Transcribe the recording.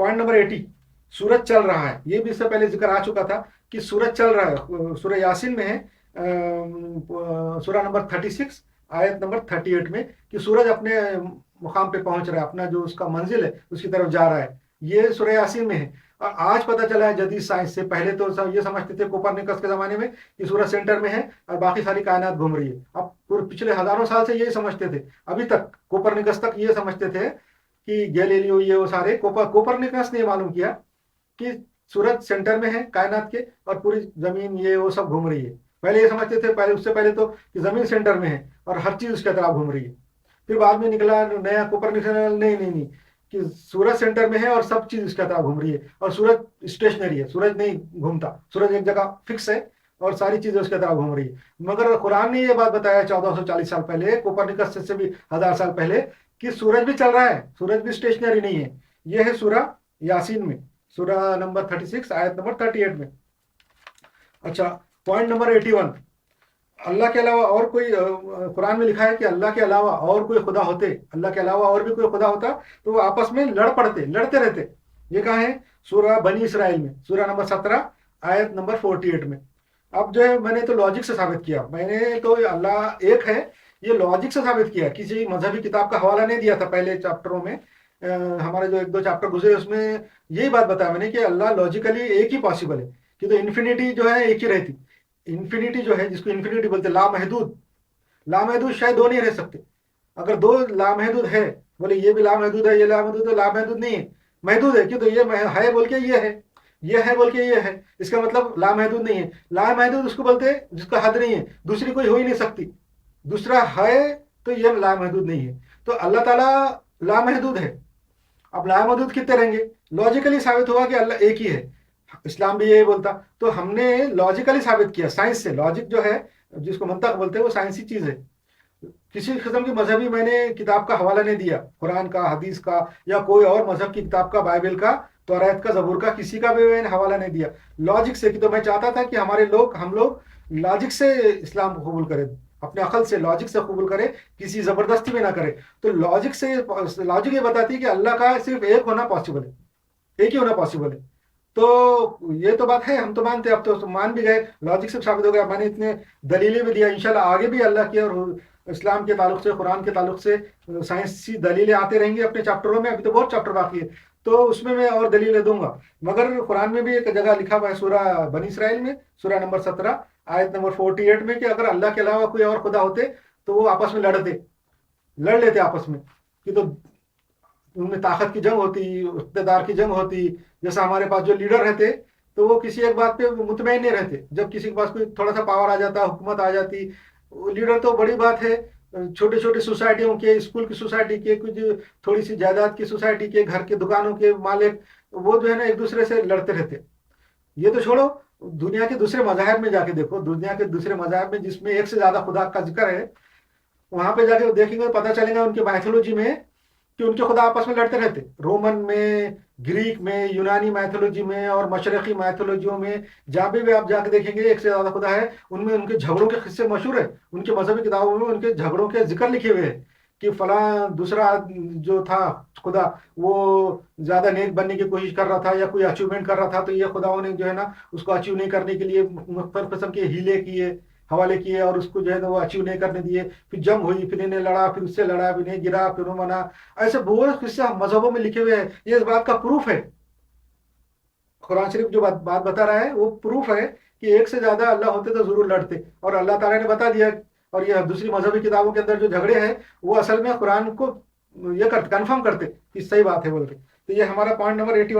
Point number 80, सूरज चल रहा है। ये भी इससे पहले जिक्र आ चुका था कि सूरज चल रहा है। सूरह यासीन में है, सूरह नंबर 36 आयत नंबर 38 में, कि सूरज अपने मुकाम पे पहुंच रहा है, अपना जो उसका मंजिल है उसकी तरफ जा रहा है। ये सूरह यासीन में है। और आज पता चला है जदीद साइंस से, पहले तो ये समझते थे कोपरनिकस के ज़माने में कि सूरज सेंटर में है और बाकी सारी कायनात घूम रही है। अब पूरे पिछले हज़ारों साल से यही समझते थे, अभी तक कोपरनिकस तक ये समझते थे कि गैलीलियो ये वो सारे कोपरनिकस ने मालूम किया कि सूरज सेंटर में है कायनात के और पूरी ज़मीन ये वो सब घूम रही है। पहले ये समझते थे, पहले उससे पहले तो कि ज़मीन सेंटर में है और हर चीज़ उसके तरफ घूम रही है। फिर बाद में निकला नया कोपरनिकस, नहीं कि सूरज सेंटर में है और सब चीज उसके तरफ घूम रही है, और सूरज स्टेशनरी है, सूरज नहीं घूमता, सूरज एक जगह फिक्स है और सारी चीजें उसके तरफ घूम रही है। मगर कुरान ने ये बात बताया 1440 साल पहले, कोपरनिकस से भी 1000 साल पहले, कि सूरज भी चल रहा है, सूरज भी स्टेशनरी नहीं है। ये है सूरह यासीन में, सूरह नंबर 36 आयत नंबर 38 में। अच्छा, पॉइंट नंबर 81, अल्लाह के अलावा और कोई, कुरान में लिखा है कि अल्लाह के अलावा और कोई खुदा होते, अल्लाह के अलावा और भी कोई खुदा होता तो वो आपस में लड़ते रहते। ये कहाँ है? सूरह बनी इसराइल में, सूरह नंबर 17 आयत नंबर 48 में। अब जो है मैंने तो लॉजिक से साबित किया, मैंने तो अल्लाह एक है ये लॉजिक से साबित किया, किसी मजहबी किताब का हवाला नहीं दिया था पहले चैप्टरों में। हमारे जो 1-2 चैप्टर गुजरे उसमें यही बात बताया मैंने कि अल्लाह लॉजिकली एक ही पॉसिबल है, कि तो इन्फिनिटी जो है एक ही रहती। इन्फिनिटी जो है, जिसको इन्फिनिटी बोलते हैं, लामहदूद, लामहदूद शायद दो नहीं रह सकते। अगर दो लामहदूद है, बोले ये भी लामहदूद है, ये लामहदूद है, लामहदूद नहीं है, महदूद है, क्यों? तो ये है बोल के ये है बोल के ये है, इसका मतलब लामहदूद नहीं है। लामहदूद उसको बोलते हैं जिसका हद नहीं है, दूसरी कोई हो ही नहीं सकती, दूसरा है तो ये लामहदूद नहीं है। तो अल्लाह ताला लामहदूद है। अब लामहदूद कितने रहेंगे? लॉजिकली साबित हुआ कि अल्लाह एक ही है, इस्लाम भी यही बोलता। तो हमने लॉजिकली साबित किया, साइंस से। लॉजिक जो है, जिसको मंतक बोलते हैं, वो साइंसी चीज है। किसी किस्म की मजहबी मैंने किताब का हवाला नहीं दिया, कुरान का, हदीस का, या कोई और मजहब की किताब का, बाइबल का, तौरात का, जबूर का, किसी का भी मैंने हवाला नहीं दिया। लॉजिक से, कि तो मैं चाहता था कि हम लोग लॉजिक से इस्लाम को कबूल करें, अपने अकल से, लॉजिक से कबूल करें, किसी जबरदस्ती में ना करें। तो लॉजिक ये बताती है कि अल्लाह का सिर्फ एक होना पॉसिबल है, एक ही होना पॉसिबल है। तो ये तो बात है, हम तो मानते, अब तो मान भी गए, लॉजिक से साबित हो गया। मैंने इतने दलीलें भी दिया, इंशाल्लाह आगे भी अल्लाह की और इस्लाम के ताल्लुक से, कुरान के ताल्लुक से साइंसी दलीलें आते रहेंगी अपने चैप्टरों में। अभी तो बहुत चैप्टर बाकी है, तो उसमें मैं और दलीलें दूंगा। मगर कुरान में भी एक जगह लिखा हुआ है, सूरह बनी इसराइल में, सूरह नंबर 17 आयत नंबर 48 में, कि अगर अल्लाह के अलावा कोई और खुदा होते तो वो आपस में लड़ लेते आपस में, कि तो उनमें ताकत की जंग होती, इक़्तिदार की जंग होती। जैसा हमारे पास जो लीडर रहते, तो वो किसी एक बात पे मुतमईन नहीं रहते। जब किसी के पास कोई थोड़ा सा पावर आ जाता, हुकूमत आ जाती, लीडर तो बड़ी बात है। छोटे छोटे सोसाइटियों के, स्कूल की सोसाइटी के, कुछ थोड़ी सी जायदाद की सोसाइटी के, घर के, दुकानों के मालिक, वो जो है ना एक दूसरे से लड़ते रहते। ये तो छोड़ो, दुनिया के दूसरे मज़ाहिब में जाके देखो, दुनिया के दूसरे मज़ाहिब में जिसमें एक से ज्यादा खुदा का जिक्र है, वहां पे जाके देखेंगे, पता चलेगा उनके माइथोलॉजी में कि उनके खुदा आपस में लड़ते रहते। रोमन में, ग्रीक में, यूनानी मैथोलॉजी में और मशरकी मैथोलॉजियों में, जहाँ भी आप जाके देखेंगे एक से ज्यादा खुदा है। उनमें उनके झगड़ों के किस्से मशहूर है, उनके मजहबी किताबों में उनके झगड़ों के जिक्र लिखे हुए हैं कि फला दूसरा जो था खुदा, वो ज्यादा नेक बनने की कोशिश कर रहा था या कोई अचीवमेंट कर रहा था, तो ये खुदाओं ने जो है ना उसको अचीव नहीं करने के लिए मुख्तलिफ किस्म के हीले किए, हवाले किए, और उसको जो है ना वो अचीव नहीं करने दिए। फिर जंग हुई, फिर इन्हें लड़ा, फिर उससे लड़ा, फिर इन्हें गिरा, फिर वो मना। ऐसे बहुत किस्से मजहबों में लिखे हुए हैं। ये इस बात का प्रूफ है, कुरान शरीफ जो बात बता रहा है वो प्रूफ है कि एक से ज्यादा अल्लाह होते तो जरूर लड़ते। और अल्लाह ताला ने बता दिया। और ये दूसरी मजहबी किताबों के अंदर जो झगड़े हैं, वो असल में कुरान को ये करते, कन्फर्म करते कि सही बात है बोल के। तो ये हमारा पॉइंट नंबर 81।